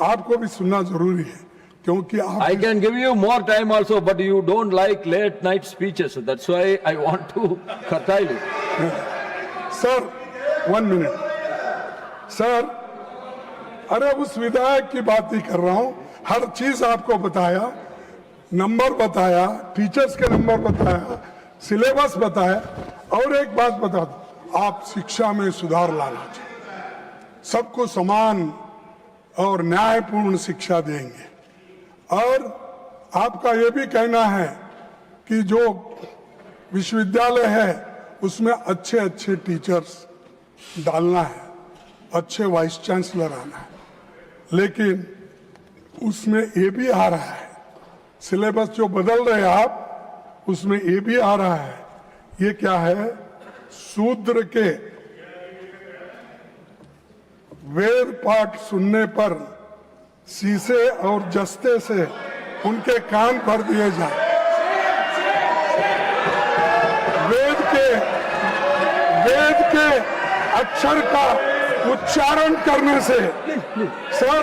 आपको भी सुनना जरूरी है, क्योंकि आप I can give you more time also, but you don't like late night speeches. So that's why I want to curtail it. Sir 1 minute. Sir, अरे उस विधायक की बात ही कर रहा हूं। हर चीज आपको बताया, नंबर बताया, टीचर्स के नंबर बताया, सिलेबस बताया। और एक बात बता दो, आप शिक्षा में सुधार लाना चाहिए, सबको समान और न्यायपूर्ण शिक्षा देंगे। और आपका ये भी कहना है कि जो विश्वविद्यालय है उसमें अच्छे अच्छे टीचर्स डालना है, अच्छे वाइस चांसलर आना है। लेकिन उसमें ये भी आ रहा है, सिलेबस जो बदल रहे हैं आप, उसमें ये भी आ रहा है। ये क्या है? शूद्र के वेद पाठ सुनने पर शीशे और जस्ते से उनके कान भर दिए जाए। वेद के अक्षर का उच्चारण करने से, सर,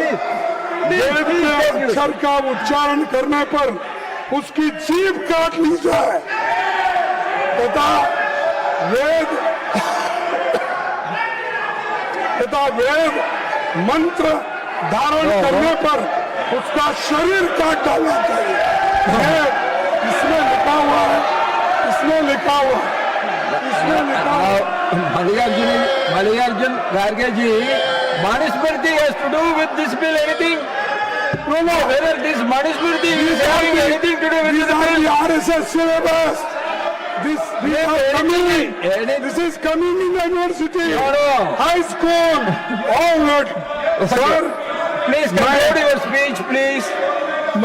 वेद के अक्षर का उच्चारण करने पर उसकी जीभ काट ली जाए तथा वेद मंत्र धारण करने पर उसका शरीर काट डालना चाहिए। इसमें लिखा हुआ है, इसमें लिखा हुआ है। Mallikarjun Kharge ji, Manusmriti has to do with this bill anything? No, whether this Manusmriti is having anything to do with this bill? The RSS syllabus. This is coming in the university, high school, all that. Sir, please conclude your speech, please.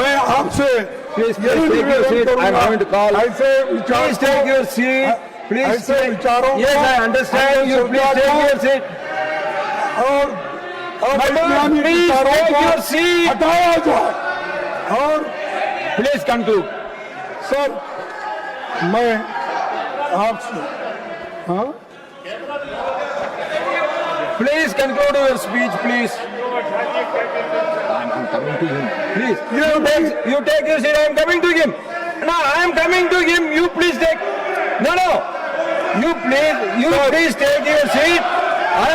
मैं आपसे Please take your seat. I am going to call. ऐसे Please take your seat. Please ऐसे take- विचारों Yes, को I understand. You please अंधश्रद्धा take को your seat. और Madam, अवैज्ञानिक please विचारों take को your seat. हटाया जाए। और Please conclude. सर, मैं आपसे, हाँ, Please conclude your speech, please. I'm coming to him. Please. You take your seat. I am coming to him. No, I am coming to him. You please take. No. You please take your seat. I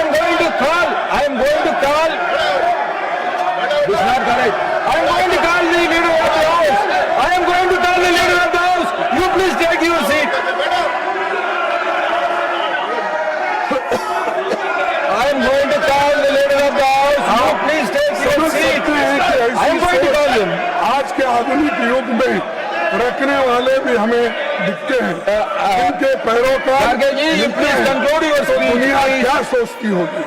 am going to call. This is not correct. I am going to call the leader of the house. You please take your seat. I am going to call the leader of the house. You please take your समझ seat. सकते हैं कि I am ऐसी going to call him. सोच आज के आधुनिक युग में रखने वाले भी हमें दिखते हैं। इनके पैरोकार Kharge ji, you दिखते please हैं। conclude your तो speech, दुनिया please. क्या सोचती होगी?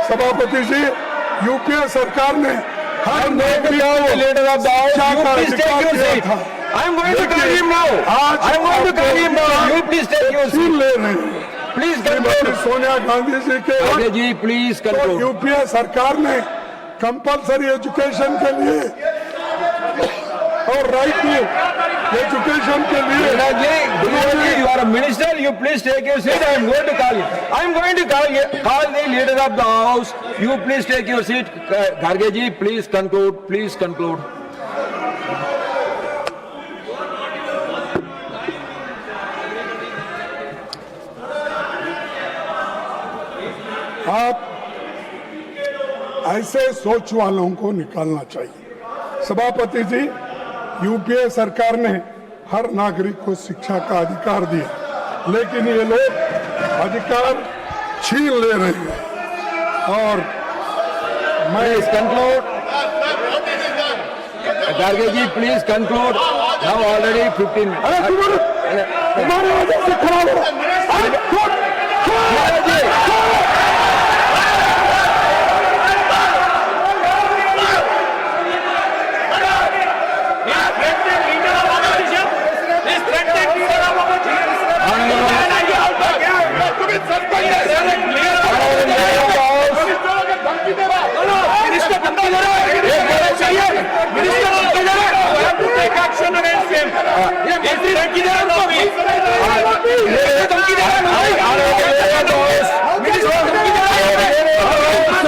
सभापति जी, यूपीए सरकार ने I her am going to नागरिक call the को leader of the house. शिक्षा You का please take अधिकार your दिया seat. था। I am going to call him now. आज I am going to call him now. You please take your छीन seat. ले रहे हैं। Please Shrimati conclude. सोनिया गांधी जी के Kharge ji, please तो conclude. यूपीए सरकार ने कंपलसरी एजुकेशन के लिए और राइट टू एजुकेशन के लिए Gujaratji, you are a minister. You please take your seat. I am going to call him. I am going to call the leader of the house. You please take your seat. Kharge ji, please conclude. Please conclude. आप ऐसे सोच वालों को निकालना चाहिए। सभापति जी, UPA सरकार ने हर नागरिक को शिक्षा का अधिकार दिया, लेकिन ये लोग अधिकार छीन ले रहे हैं। और मैं Please conclude. Kharge ji, please conclude. Now already 15 minutes. अरे तुम्हारे वजह से खराब हो। अरे Kharge ji.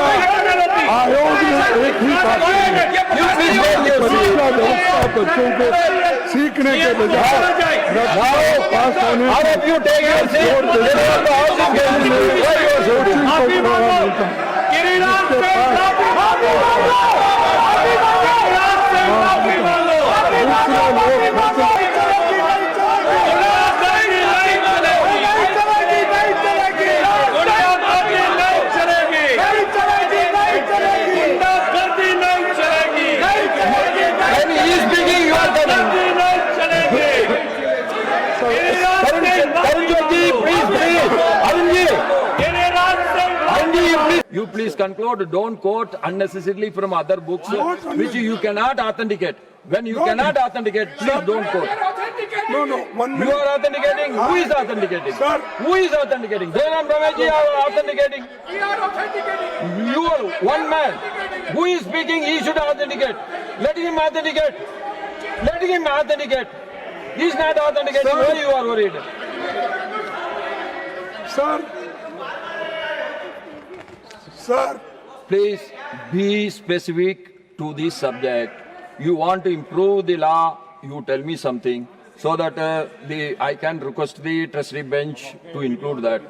आयोग ने एक ही बात परीक्षा व्यवस्था बच्चों को सीखने के बजाय पास होने All of you take your seat. Leader of the house is getting you. Why you are so coaching को बढ़ावा मिलता है। When he is speaking, you are coming. Arun ji, please. Arun ji, you please conclude. Don't quote unnecessarily from other books which you cannot authenticate. When you cannot authenticate, please don't quote. No, one You minute. are authenticating. Who is authenticating? Sir. Who is authenticating? Jayanam Ramesh are authenticating. You are one man. Who is speaking? He should authenticate. Let him authenticate. Let him authenticate. He is not authenticating. Sir. Why you are worried? Sir, Please be specific to this subject. You want to improve the law, you tell me something so that I can request the trustee bench to include that.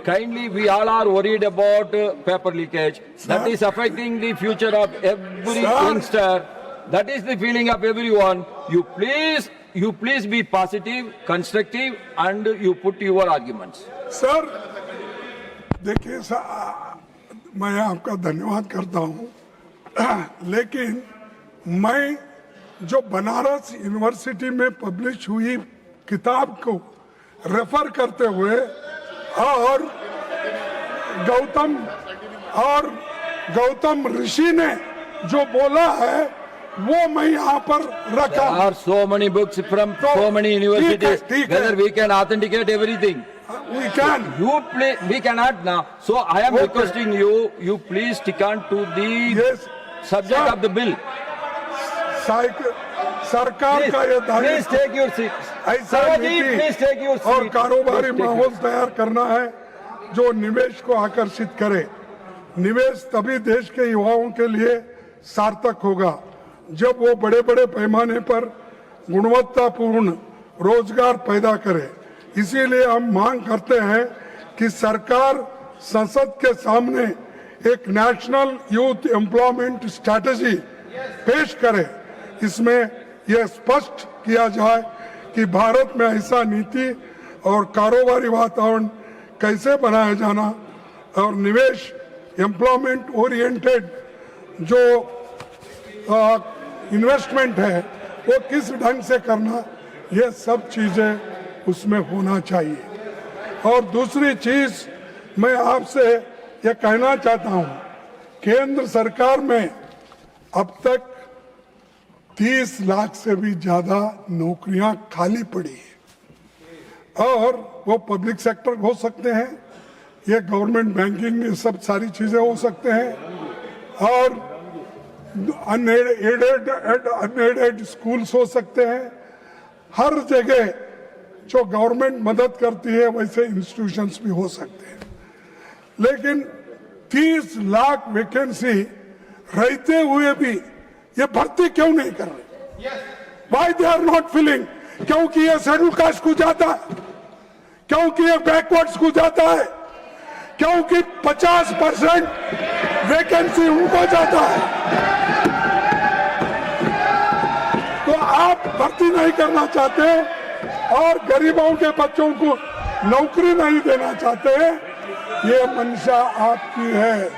Kindly, we all are worried about paper leakage. That is affecting the future of every Sir. youngster. That is the feeling of everyone. You please be positive, constructive, and you put your arguments. Sir देखिए मैं आपका धन्यवाद करता हूँ, लेकिन मैं जो Banaras university में पब्लिश हुई किताब को रेफर करते हुए और गौतम ऋषि ने जो बोला है वो मैं यहाँ पर रखा। There are so many books from so many universities. ठीक है। Whether we can authenticate everything. We can. You please, we cannot now. So I am Okay. requesting you, you please stick on to the Yes. subject Sir. of the bill. सरकार Please, का ये please दायित्व take your seat. ऐसा Sarvaji, please take your नीति seat. और कारोबारी Please take your माहौल तैयार करना है जो निवेश को आकर्षित करे। निवेश तभी देश के युवाओं के लिए सार्थक होगा जब वो बड़े बड़े पैमाने पर गुणवत्तापूर्ण रोजगार पैदा करे। इसीलिए हम मांग करते हैं कि सरकार संसद के सामने एक नेशनल यूथ एम्प्लॉयमेंट स्ट्रैटेजी पेश करे। इसमें यह स्पष्ट किया जाए कि भारत में ऐसा नीति और कारोबारी वातावरण कैसे बनाया जाना और निवेश एम्प्लॉयमेंट ओरिएंटेड जो इन्वेस्टमेंट है वो किस ढंग से करना, ये सब चीजें उसमें होना चाहिए। और दूसरी चीज मैं आपसे ये कहना चाहता हूं, केंद्र सरकार में अब तक 30 लाख से भी ज्यादा नौकरियां खाली पड़ी है और वो पब्लिक सेक्टर हो सकते हैं, ये गवर्नमेंट बैंकिंग, ये सब सारी चीजें हो सकते हैं और अनएडेड स्कूल्स हो सकते हैं। हर जगह जो गवर्नमेंट मदद करती है वैसे इंस्टीट्यूशंस भी हो सकते हैं। लेकिन 30 लाख वैकेंसी रहते हुए भी ये भर्ती क्यों नहीं कर रहे? Why they are not filling? क्योंकि ये शेड्यूल कास्ट को जाता है, क्योंकि ये बैकवर्ड्स को जाता है, क्योंकि 50% वैकेंसी उनको जाता है। तो आप भर्ती नहीं करना चाहते और गरीबों के बच्चों को नौकरी नहीं देना चाहते, ये मंशा आपकी है।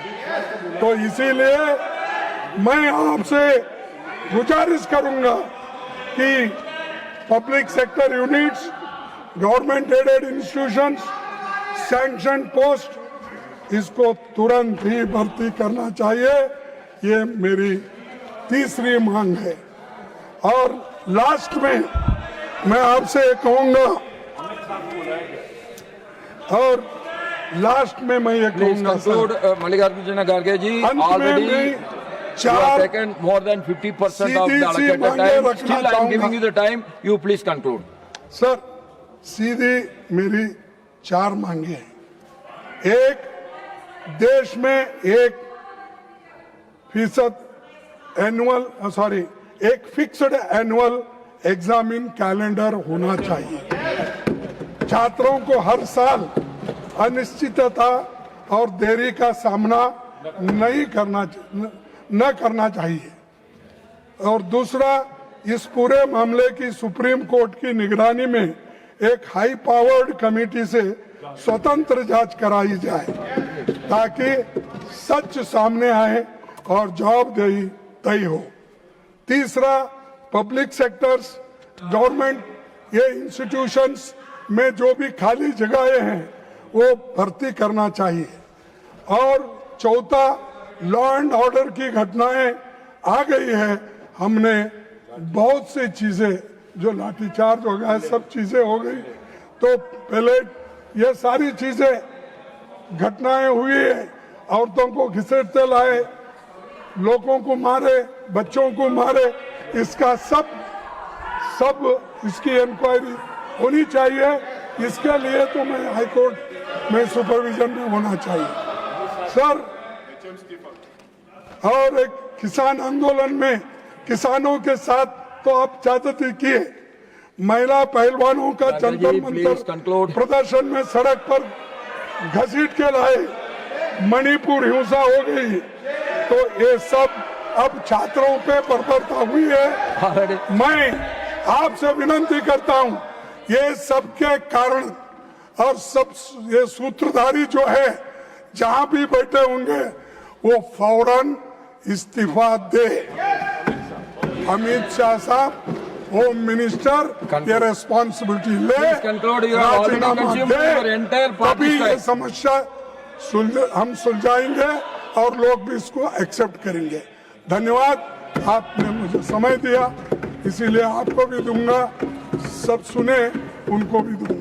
तो इसीलिए मैं आपसे गुजारिश करूंगा कि public sector units, government aided institutions, sanction post, इसको तुरंत ही भर्ती करना चाहिए। ये मेरी तीसरी मांग है। और लास्ट में मैं आपसे कहूंगा, और लास्ट में मैं ये Please कहूंगा conclude, Mallikarjuna Kharge ji. अंत में Already मैं you have चार taken more than 50% of the सीधी सी allocated मांगे time. रखना Still I am चाहूंगा। giving you the time. You please conclude. Sir सीधी मेरी 4 मांगे हैं। एक, देश में 1 फिक्स्ड एनुअल एग्जामिन कैलेंडर होना चाहिए। छात्रों को हर साल अनिश्चितता और देरी का सामना न करना चाहिए। और दूसरा, इस पूरे मामले की सुप्रीम कोर्ट की निगरानी में एक हाई पावर्ड कमेटी से स्वतंत्र जांच कराई जाए ताकि सच सामने आए और जवाबदेही तय हो। तीसरा, पब्लिक सेक्टर्स, गवर्नमेंट, ये इंस्टीट्यूशंस में जो भी खाली जगहें हैं वो भर्ती करना चाहिए। और चौथा, लॉ एंड ऑर्डर की घटनाएं आ गई है, हमने बहुत सी चीजें जो लाठीचार्ज हो गया, सब चीजें हो गई, तो पहले ये सारी चीजें घटनाएं हुई है, औरतों को घसीटते लाए, लोगों को मारे, बच्चों को मारे, इसका सब इसकी इंक्वायरी होनी चाहिए। इसके लिए तो मैं हाई कोर्ट में सुपरविजन में होना चाहिए सर। और एक किसान आंदोलन में किसानों के साथ तो आप ज्यादती किए, महिला पहलवानों का जंतर मंतर प्रदर्शन में सड़क पर घसीट के लाए, मणिपुर हिंसा हो गई, तो ये सब अब छात्रों पे बर्बरता हुई है। मैं आपसे विनती करता हूं, ये सबके कारण और सब ये सूत्रधारी जो है जहां भी बैठे होंगे वो फौरन इस्तीफा दे। अमित शाह साहब, होम मिनिस्टर, ये रेस्पॉन्सिबिलिटी ले, राजीनामा दे, तभी ये समस्या हम सुलझाएंगे और लोग भी इसको एक्सेप्ट करेंगे। धन्यवाद, आपने मुझे समय दिया, इसीलिए आपको भी दूंगा, सब सुने उनको भी दूंगा।